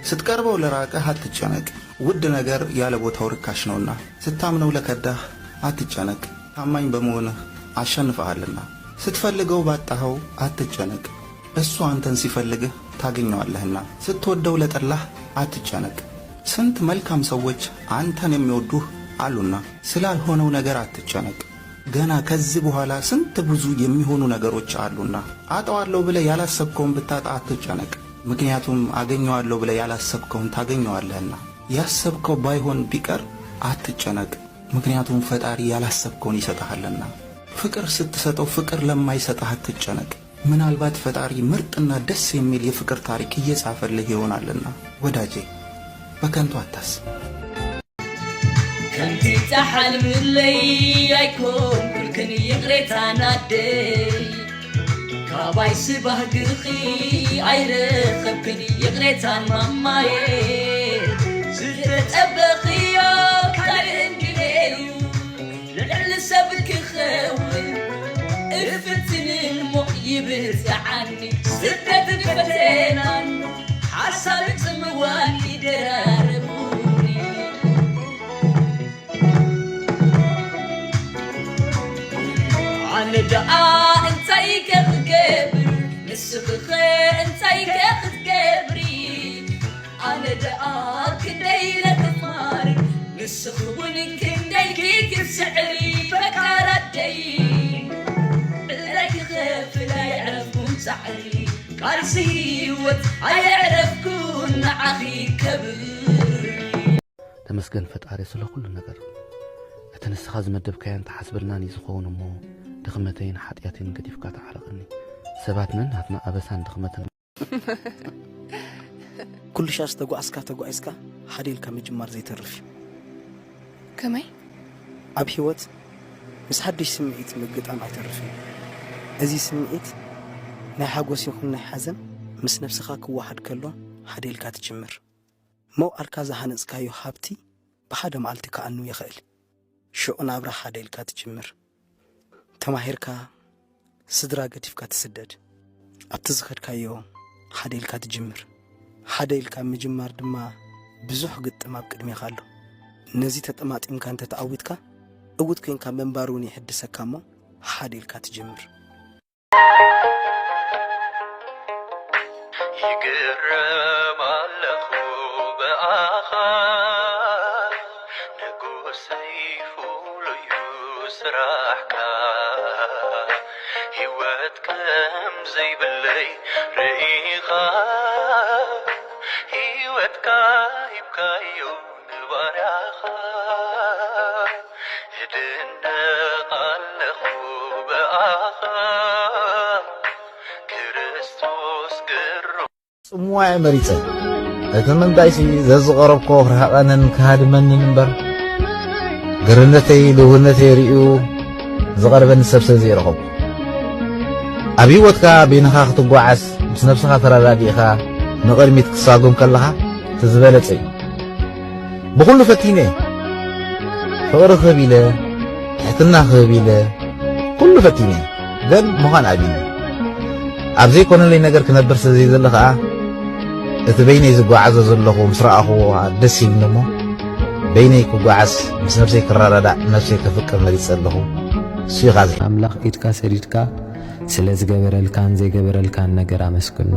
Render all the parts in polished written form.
ስትቀርበው ለራቀህ አትጨነቅ። ውድ ነገር ያለ ቦታው ርካሽ ነውና። ስታምነው ለከዳህ አትጨነቅ። ታማኝ በመሆንህ አሸንፈሃልና። ስትፈልገው ባጣኸው አትጨነቅ። እሱ አንተን ሲፈልግህ ታገኘዋለህና። ስትወደው ለጠላህ አትጨነቅ። ስንት መልካም ሰዎች አንተን የሚወዱህ አሉና። ስላልሆነው ነገር አትጨነቅ። ገና ከዚህ በኋላ ስንት ብዙ የሚሆኑ ነገሮች አሉና። አጣዋለሁ ብለህ ያላሰብከውን ብታጣ አትጨነቅ። ምክንያቱም አገኘዋለሁ ብለህ ያላሰብከውን ታገኘዋለህና። ያሰብከው ባይሆን ቢቀር አትጨነቅ። ምክንያቱም ፈጣሪ ያላሰብከውን ይሰጥሃልና። ፍቅር ስትሰጠው ፍቅር ለማይሰጥህ አትጨነቅ። ምናልባት ፈጣሪ ምርጥና ደስ የሚል የፍቅር ታሪክ እየጻፈልህ ይሆናልና። ወዳጄ በከንቱ አታስብ። ከንቲ ተሐልም ለይ አይኮን ኩልክን ይቅሬታ ናደይ ካባይ ስባህ ግኺ አይረኸብክን ይቅሬታን ማማዬ ዝተጠበኽዮ ካልእ እንድለዩ ልዕሊ ሰብ ክኸውን እፍትንን ሞቕ ይብፅዓኒ ስደትን ፈተናን ሓሳብ ጽምዋን ይደራረቡኒ ኣነ ደኣ እንታይ ክገብር ንስኽኸ እንታይ ክትገብሪ ኣነ ደኣ ክንደይ ለክፋሪ ንስኽ እውን ክንደይ ክትስዕሪ ፈቃራደይ ብላይ ክኸፍል ኣይዕረፍኩን ፃዕሪ ቃልሲ ህይወት ኣይዕረፍኩን ንዓኺ ከብር ተመስገን ፈጣሪ ስለ ኩሉ ነገር እቲ ንስኻ ዝመደብካያን ተሓስበልናን ዝኸውን እሞ ድኽመተይን ሓጢኣተይን ገዲፍካ ተዓረቕኒ ሰባት ነናትና ኣበሳን ድኽመትን ኩሉ ሻስ ተጓዒዝካ ሓደ ኢልካ ምጅማር ዘይተርፍ እዩ ከመይ ኣብ ህይወት ምስ ሓድሽ ስምዒት ምግጣም ኣይተርፍን እዚ ስምዒት ናይ ሓጎስ ይኹን ናይ ሓዘን ምስ ነፍስኻ ክዋሓድ ከሎ ሓደ ኢልካ ትጅምር መውዓልካ ዝሃነፅካዮ ሃብቲ ብሓደ መዓልቲ ከኣኑ ይኽእል ሽዑ ናብራ ሓደ ኢልካ ትጅምር ተማሂርካ ስድራ ገዲፍካ ትስደድ ኣብቲ ዝኸድካዮ ሓደ ኢልካ ትጅምር ሓደ ኢልካ ምጅማር ድማ ብዙሕ ግጥም ኣብ ቅድሜኻ ኣሎ ነዚ ተጠማጢምካ እንተ ተዓዊትካ እውት ኮንካ መንባር እውን ይሕድሰካ እሞ ሓደ ኢልካ ትጅምር ይግረም ኣለኹ ብኣኻ ንጉስ ዘይፍሉዩ ስራሕካ ህይወት ከም ዘይብለይ ርኢኻ ህይወትካ ሂብካዮ ንባርያኻ እድነቕ ኣለኹ ብኣኻ ክርስቶስ ግሩ ጽሙዋይ መሪፀ እቲ ምንታይሲ ዘዝቐረብኮ ክርሃቐንን ክሃድመንን እምበር ግርነተይ ልውነተይ ርዩ ዝቐርበኒ ሰብ ስለ ዘይረኸቡ ኣብ ህይወትካ ቤንኻ ክትጓዓዝ ምስ ነፍስኻ ተረጋጊእኻ ንቕድሚት ክሳጎም ከለኻ ትዝበለፀ እዩ ብኩሉ ፈቲነ ፍቕሪ ክህብ ኢለ ትሕትና ክህብ ኢለ ኩሉ ፈቲነ ግን ምዃን ኣብዩ ኣብ ዘይኮነለይ ነገር ክነብር ስለ ዘይዘለ ከዓ እቲ በይነይ ዝጓዓዞ ዘለኹ ምስ ረኣኽዎ ደስ ኢሉኒ እሞ በይነይ ክጓዓዝ ምስ ነፍሰይ ክረዳዳእ ነፍሰይ ክፍቅር መሪፅ ኣለኹ እሱ ኢኻ ኣምላኽ ኢድካ ሰዲድካ ስለ ዝገበረልካን ዘይገበረልካን ነገር ኣመስግኑ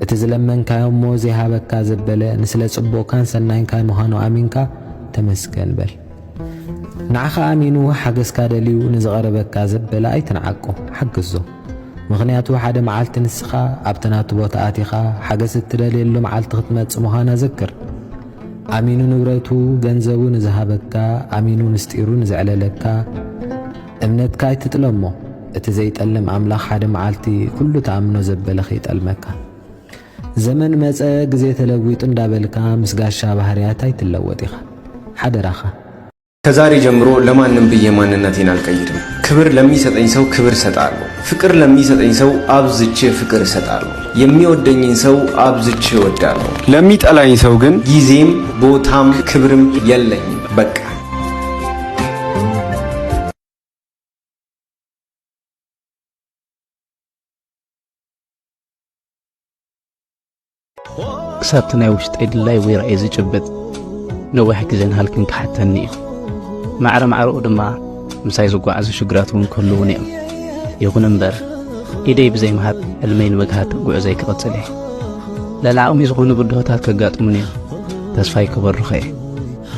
እቲ ዝለመንካዮ እሞ ዘይሃበካ ዘበለ ንስለ ጽቡቕካን ሰናይንካን ምዃኑ ኣሚንካ ተመስገን በል ንዓኻ ኣሚኑ ሓገዝካ ደልዩ ንዝቐረበካ ዘበለ ኣይትንዓቆ ሓግዞ ምኽንያቱ ሓደ መዓልቲ ንስኻ ኣብቲ ናቱ ቦታ ኣቲኻ ሓገዝ እትደልየሉ መዓልቲ ክትመጽእ ምዃና ዘክር ኣሚኑ ንብረቱ ገንዘቡ ንዝሃበካ ኣሚኑ ምስጢሩ ንዝዕለለካ እምነትካ ኣይትጥሎ እሞ እቲ ዘይጠልም ኣምላኽ ሓደ መዓልቲ ኩሉ ተኣምኖ ዘበለኺ ይጠልመካ ዘመን መጸ ግዜ ተለዊጡ እንዳበልካ ምስ ጋሻ ባህርያት ኣይትለወጥ ኢኻ ሓደራኻ ከዛሬ ጀምሮ ለማንም ብዬ ማንነቴን አልቀይርም። ክብር ለሚሰጠኝ ሰው ክብር እሰጣለሁ። ፍቅር ለሚሰጠኝ ሰው አብዝቼ ፍቅር እሰጣለሁ። የሚወደኝን ሰው አብዝቼ እወዳለሁ። ለሚጠላኝ ሰው ግን ጊዜም ቦታም ክብርም የለኝም። በቃ ክሳብቲ ናይ ውሽጠይ ድላይ ወይ ራእይ ዝጭብጥ ነዊሕ ግዜ ንሃልክን ክሓተኒ እዩ ማዕረ ማዕረኡ ድማ ምሳይ ዝጓዓዙ ሽግራት እውን ክህልውን እዮም ይኹን እምበር ኢደይ ብዘይምሃብ ዕልመይ ንምግሃድ ጉዕዘይ ክቕፅል እየ ለላዕሚ ዝኾኑ ብድሆታት ከጋጥሙን እዮም ተስፋይ ክበርኸ እየ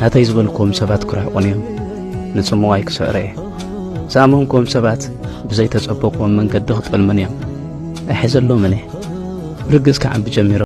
ናተይ ዝበልክዎም ሰባት ክረሕቑን እዮም ንጽምዋይ ክስዕረ እየ ዝኣመንክዎም ሰባት ብዘይተጸበቕዎም መንገዲ ክጠልሙን እዮም ኣይሕዘሎምን እየ ርግዝ ከዓቢ ጀሚሮ